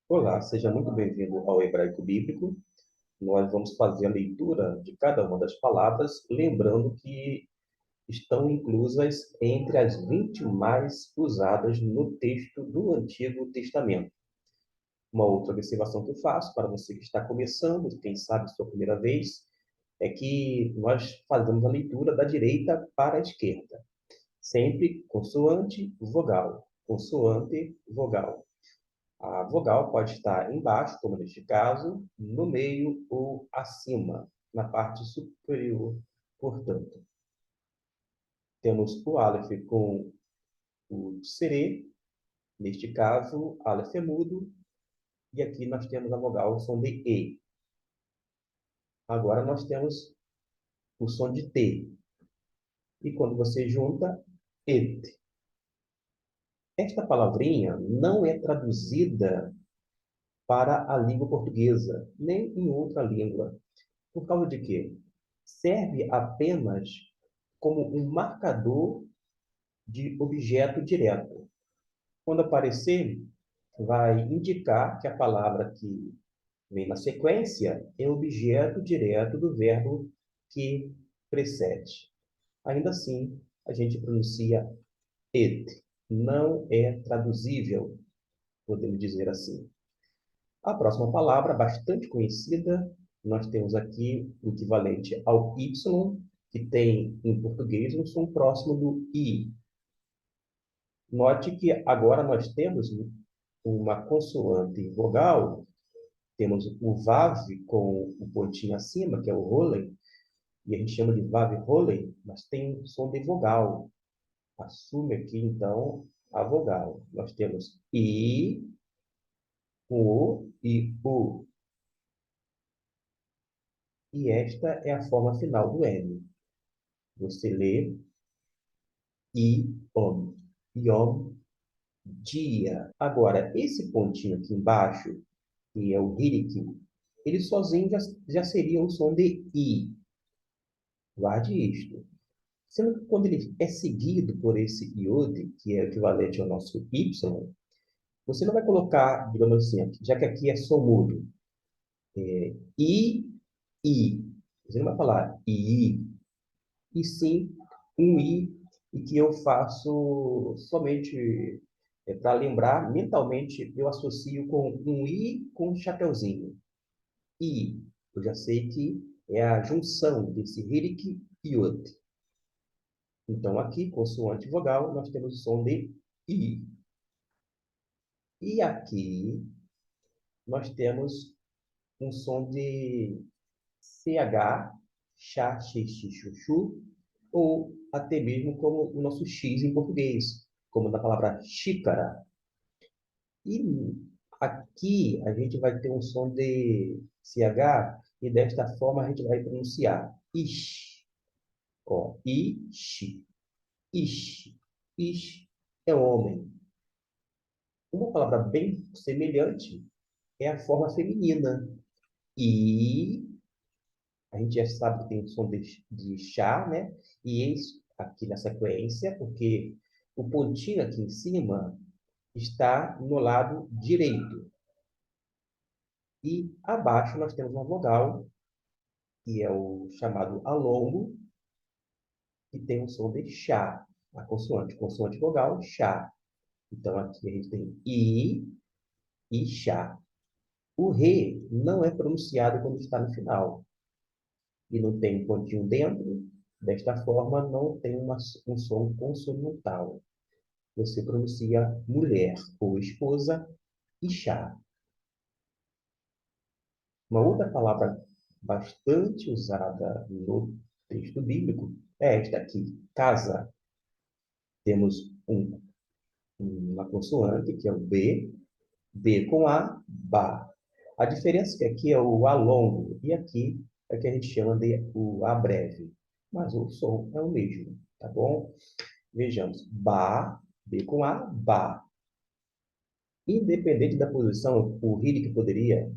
Olá, seja muito bem-vindo ao Hebraico Bíblico. Nós vamos fazer a leitura de cada uma das palavras, lembrando que estão inclusas entre as 20 mais usadas no texto do Antigo Testamento. Uma outra observação que eu faço para você que está começando, quem sabe sua primeira vez, é que nós fazemos a leitura da direita para a esquerda, sempre consoante, vogal, consoante, vogal. A vogal pode estar embaixo, como neste caso, no meio ou acima, na parte superior. Portanto, temos o Aleph com o serê, neste caso, Aleph é mudo, e aqui nós temos a vogal, o som de E. Agora nós temos o som de T. E quando você junta, et. Esta palavrinha não é traduzida para a língua portuguesa, nem em outra língua. Por causa de quê? Serve apenas como um marcador de objeto direto. Quando aparecer, vai indicar que a palavra que vem na sequência é objeto direto do verbo que precede. Ainda assim, a gente pronuncia et. Não é traduzível, podemos dizer assim. A próxima palavra, bastante conhecida, nós temos aqui o equivalente ao Y, que tem em português um som próximo do I. Note que agora nós temos uma consoante vogal, temos o VAV com o pontinho acima, que é o Rollen, e a gente chama de VAV Rollen, mas tem um som de vogal. Assume aqui, então, a vogal. Nós temos I, O e U. E esta é a forma final do M. Você lê Iom. Iom, dia. Agora, esse pontinho aqui embaixo, que é o Hirik, ele sozinho já seria um som de I. Guarde isto. Sendo que quando ele é seguido por esse iode, que é equivalente ao nosso Y, você não vai colocar, digamos assim, já que aqui é som mudo, I, I. Você não vai falar I, e sim um I, e que eu faço somente para lembrar, mentalmente eu associo com um I com um chapeuzinho. I, eu já sei que é a junção desse Hirik e Yod. Então, aqui, consoante vogal, nós temos o som de I. E aqui, nós temos um som de CH, chá, x, x, chuchu, ou até mesmo como o nosso X em português, como na palavra xícara. E aqui a gente vai ter um som de CH, e desta forma a gente vai pronunciar ish. Ó, ish, ish, ish é homem. Uma palavra bem semelhante é a forma feminina. E a gente já sabe que tem o som de chá, né? E isso aqui na sequência, porque o pontinho aqui em cima está no lado direito. E abaixo nós temos uma vogal, que é o chamado alongo, que tem o som de chá, a consoante. Consoante vogal, chá. Então aqui a gente tem i e chá. O re não é pronunciado quando está no final. E não tem um pontinho dentro. Desta forma, não tem um som consonantal. Você pronuncia mulher ou esposa e chá. Uma outra palavra bastante usada no texto bíblico é esta aqui, casa. Temos uma consoante, que é o B, B com A, ba. A diferença é que aqui é o A longo e aqui é que a gente chama de o A breve. Mas o som é o mesmo, tá bom? Vejamos, ba, B com A, ba. Independente da posição, o Rilke poderia,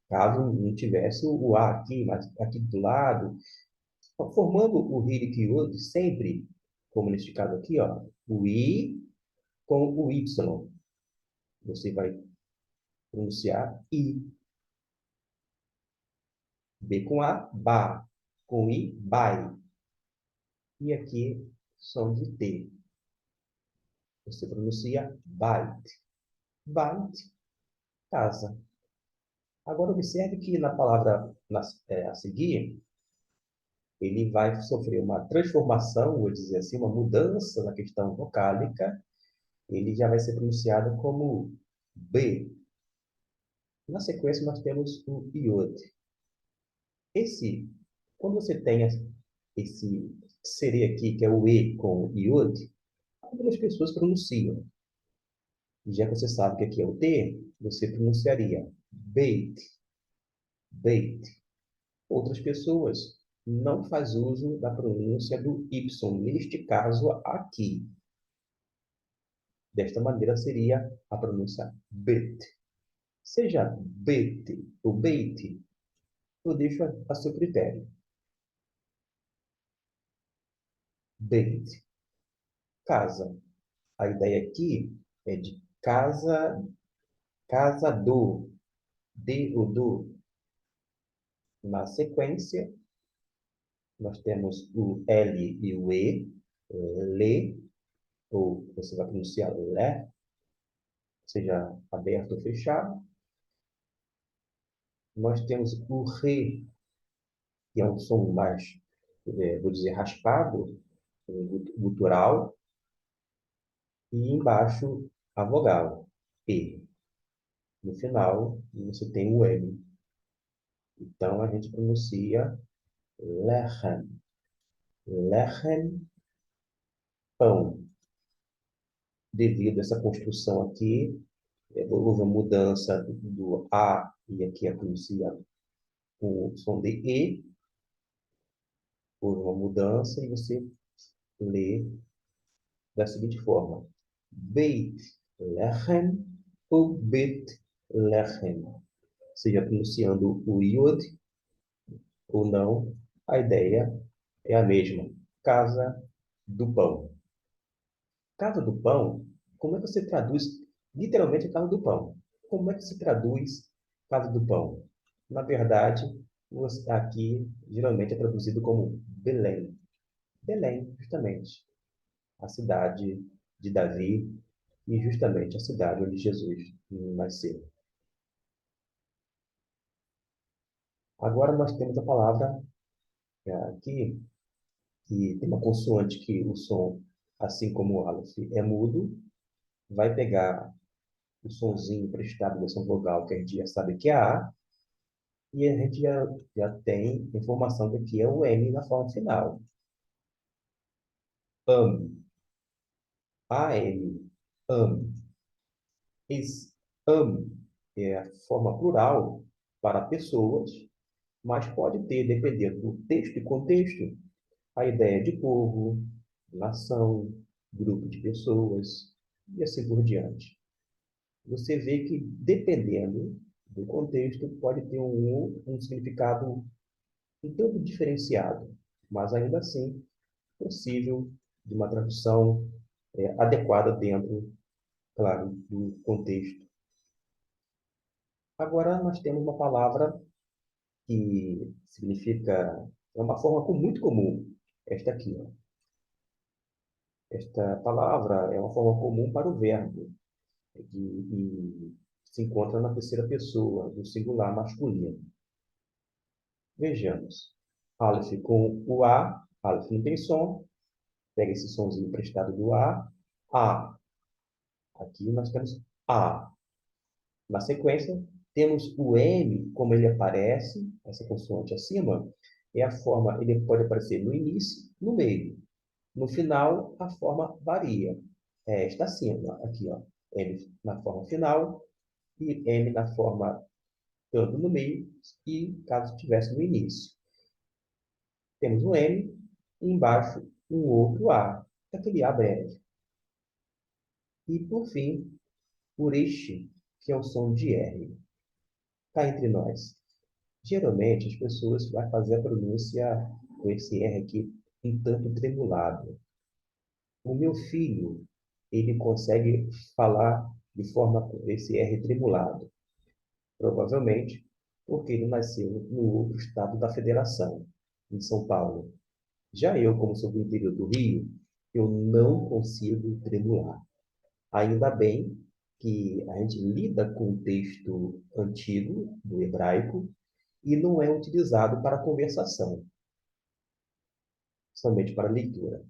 caso não tivesse o A aqui, mas aqui do lado, formando o Rilke e o outro sempre, como neste caso aqui, ó, o I com o Y. Você vai pronunciar I. B com A, ba. Com I, bai. E aqui, som de T. Você pronuncia bite. Bite, casa. Agora, observe que na palavra a seguir, ele vai sofrer uma transformação, vou dizer assim, uma mudança na questão vocálica. Ele já vai ser pronunciado como B. Na sequência, nós temos o iod. Esse, quando você tem esse seria aqui, que é o E com o iod, algumas pessoas pronunciam. E já que você sabe que aqui é o T, você pronunciaria bait, bait. Outras pessoas não faz uso da pronúncia do Y, neste caso aqui. Desta maneira seria a pronúncia bait. Seja bait ou bait, eu deixo a seu critério. Bait, casa. A ideia aqui é de casa, casa do, de ou do. Na sequência, nós temos o L e o E, le, ou você vai pronunciar lé, seja aberto ou fechado. Nós temos o re, que é um som mais, vou dizer, raspado, gutural, e embaixo a vogal, E. No final, você tem o M. Então, a gente pronuncia lechem. Lechem, pão. Devido a essa construção aqui, houve uma mudança do A, e aqui é pronuncia com o som de E, houve uma mudança, e você lê da seguinte forma: Beit Lechem ou Bet Lechem. Seja pronunciando o iod ou não, a ideia é a mesma. Casa do pão. Casa do pão, como é que você traduz literalmente casa do pão? Como é que se traduz casa do pão? Na verdade, aqui geralmente é traduzido como Belém. Belém, justamente, a cidade de Davi e justamente a cidade onde Jesus nasceu. Agora nós temos a palavra aqui, que tem uma consoante que o som, assim como o Aleph, é mudo, vai pegar o sonzinho emprestado dessa vogal que a gente já sabe que é A, e a gente já tem informação de que é o M na forma final. Ame, AM, ame. Esse ame é a forma plural para pessoas, mas pode ter, dependendo do texto e contexto, a ideia de povo, nação, grupo de pessoas e assim por diante. Você vê que, dependendo do contexto, pode ter um significado um tanto diferenciado, mas ainda assim possível de uma tradução adequada dentro, claro, do contexto. Agora nós temos uma palavra que significa, é uma forma muito comum, esta aqui, ó. Esta palavra é uma forma comum para o verbo, e se encontra na terceira pessoa, do singular masculino. Vejamos. Aleph com o A, Aleph não tem som, pega esse somzinho emprestado do A, A. Aqui nós temos A. Na sequência, temos o M, como ele aparece, essa consoante acima, é a forma, ele pode aparecer no início, no meio. No final, a forma varia. É esta acima, aqui, ó. M na forma final e M na forma tanto no meio e caso estivesse no início. Temos um M e embaixo um outro A, aquele A breve. E, por fim, o este, que é o som de R. Cá entre nós. Geralmente, as pessoas vão fazer a pronúncia com esse R aqui um tanto tremulado. O meu filho, ele consegue falar de forma com esse R tremulado. Provavelmente porque ele nasceu no outro estado da federação, em São Paulo. Já eu, como sou do interior do Rio, eu não consigo tremular. Ainda bem que a gente lida com um texto antigo do hebraico e não é utilizado para conversação, somente para leitura.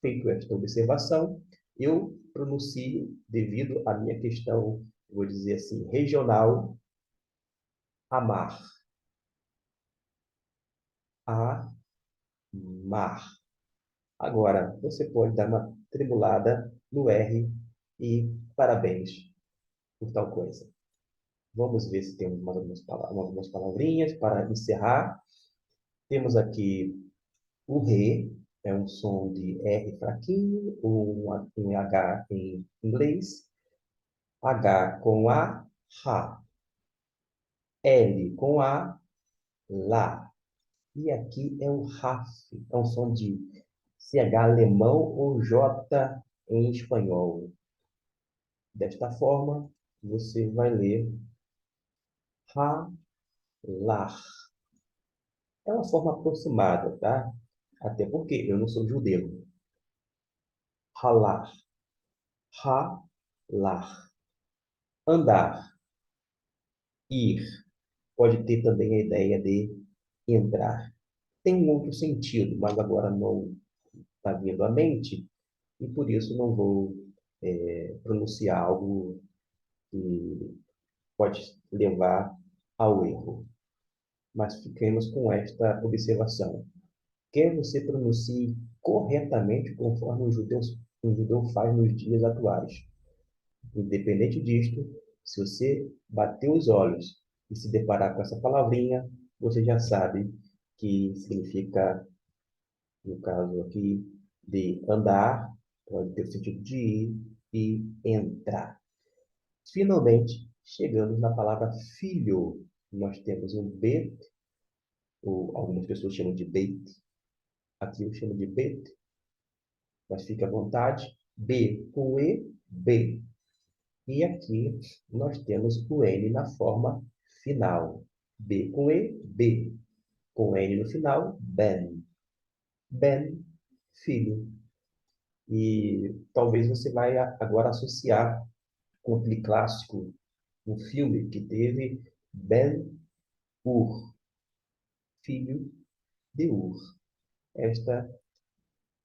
Feito esta observação, eu pronuncio, devido à minha questão, vou dizer assim, regional, amar. Amar. Agora, você pode dar uma tremulada no R e parabéns por tal coisa. Vamos ver se temos mais algumas palavrinhas para encerrar. Temos aqui o re, é um som de R fraquinho, um H em inglês. H com A, ra. L com A, lá. E aqui é o RAF, é um som de CH alemão ou J em espanhol. Desta forma, você vai ler ralar. É uma forma aproximada, tá? Até porque eu não sou judeu. Ralar, ralar. Andar, ir. Pode ter também a ideia de entrar. Tem um outro sentido, mas agora não está vindo à mente, e por isso não vou pronunciar algo que pode levar ao erro. Mas fiquemos com esta observação. Quer você pronuncie corretamente conforme um judeu faz nos dias atuais. Independente disto, se você bater os olhos e se deparar com essa palavrinha, você já sabe que significa, no caso aqui, de andar, pode ter o sentido de ir e entrar. Finalmente, chegamos na palavra filho. Nós temos um bet, ou algumas pessoas chamam de beit, aqui eu chamo de bet, mas fique à vontade. B com E, B. E aqui nós temos o N na forma final. B com E, B. Com N no final, Ben. Ben, filho. E talvez você vai agora associar com aquele clássico, um filme que teve Ben-Hur, filho de Ur. Esta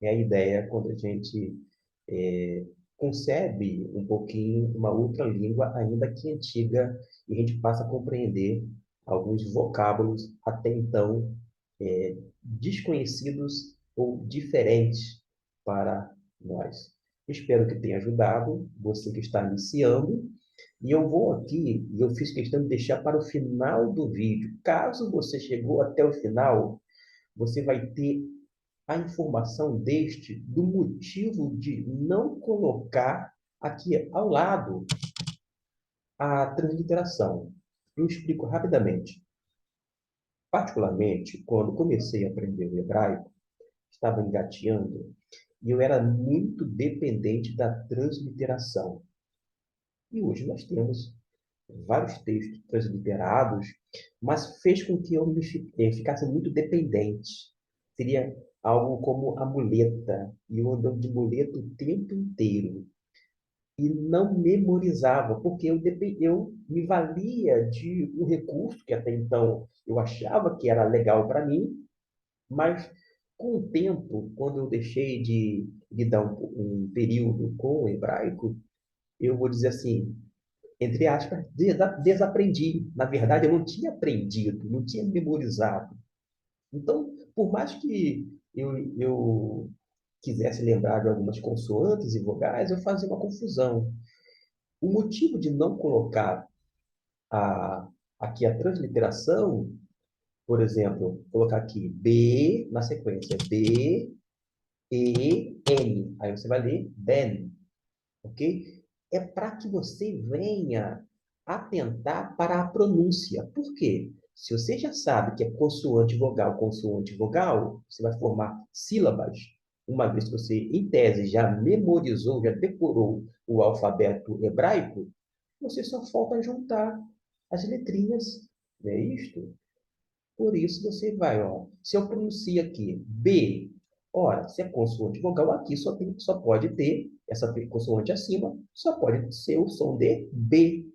é a ideia quando a gente é, concebe um pouquinho uma outra língua, ainda que antiga, e a gente passa a compreender alguns vocábulos até então desconhecidos ou diferentes para nós. Espero que tenha ajudado você que está iniciando. E eu vou aqui, e eu fiz questão de deixar para o final do vídeo. Caso você chegou até o final, você vai ter a informação do motivo de não colocar aqui ao lado a transliteração. Eu explico rapidamente. Particularmente, quando comecei a aprender o hebraico, estava engateando e eu era muito dependente da transliteração. E hoje nós temos vários textos transliterados, mas fez com que eu ficasse muito dependente. Seria algo como a muleta, e eu andando de muleta o tempo inteiro. E não memorizava, porque eu me valia de um recurso que até então eu achava que era legal para mim, mas com o tempo, quando eu deixei de dar um período com o hebraico, eu vou dizer assim, entre aspas, desaprendi. Na verdade, eu não tinha aprendido, não tinha memorizado. Então, por mais que eu quisesse lembrar de algumas consoantes e vogais, eu fazia uma confusão. O motivo de não colocar aqui a transliteração, por exemplo, colocar aqui B na sequência, B, E, N. Aí você vai ler Ben, ok? É para que você venha atentar para a pronúncia. Por quê? Se você já sabe que é consoante, vogal, você vai formar sílabas. Uma vez que você, em tese, já memorizou, já decorou o alfabeto hebraico, você só falta juntar. as letrinhas, não é isto? Por isso você vai, ó. Se eu pronuncio aqui B, ora, se é consoante vogal, aqui só pode ter, essa consoante acima, só pode ser o som de B,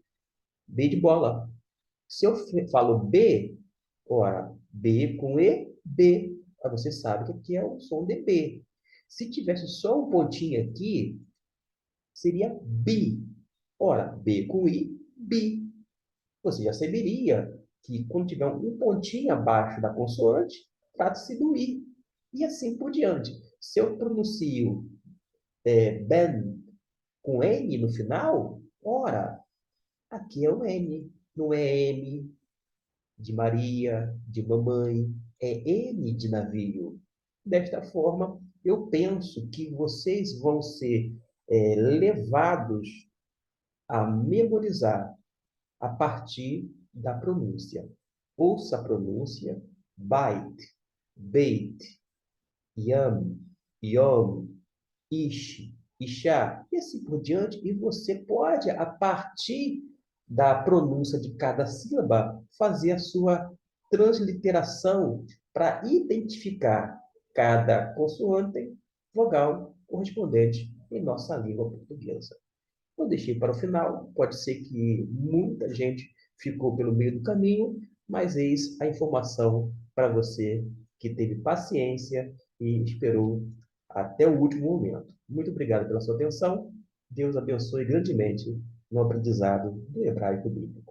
B de bola. Se eu falo B, ora, B com E, B. Aí você sabe que aqui é o som de B. Se tivesse só um pontinho aqui, seria bi. Ora, B com I, bi. Você já saberia que quando tiver um pontinho abaixo da consoante, trata-se do I. E assim por diante. Se eu pronuncio ben com N no final, ora, aqui é o N. Não é M de Maria, de mamãe, é N de navio. Desta forma, eu penso que vocês vão ser levados a memorizar a partir da pronúncia. Ouça a pronúncia: bite, bait, yam, yom, ish, ishá, e assim por diante. E você pode, a partir da pronúncia de cada sílaba, fazer a sua transliteração para identificar cada consoante vogal correspondente em nossa língua portuguesa. Eu deixei para o final, pode ser que muita gente ficou pelo meio do caminho, mas eis a informação para você que teve paciência e esperou até o último momento. Muito obrigado pela sua atenção. Deus abençoe grandemente no aprendizado do hebraico bíblico.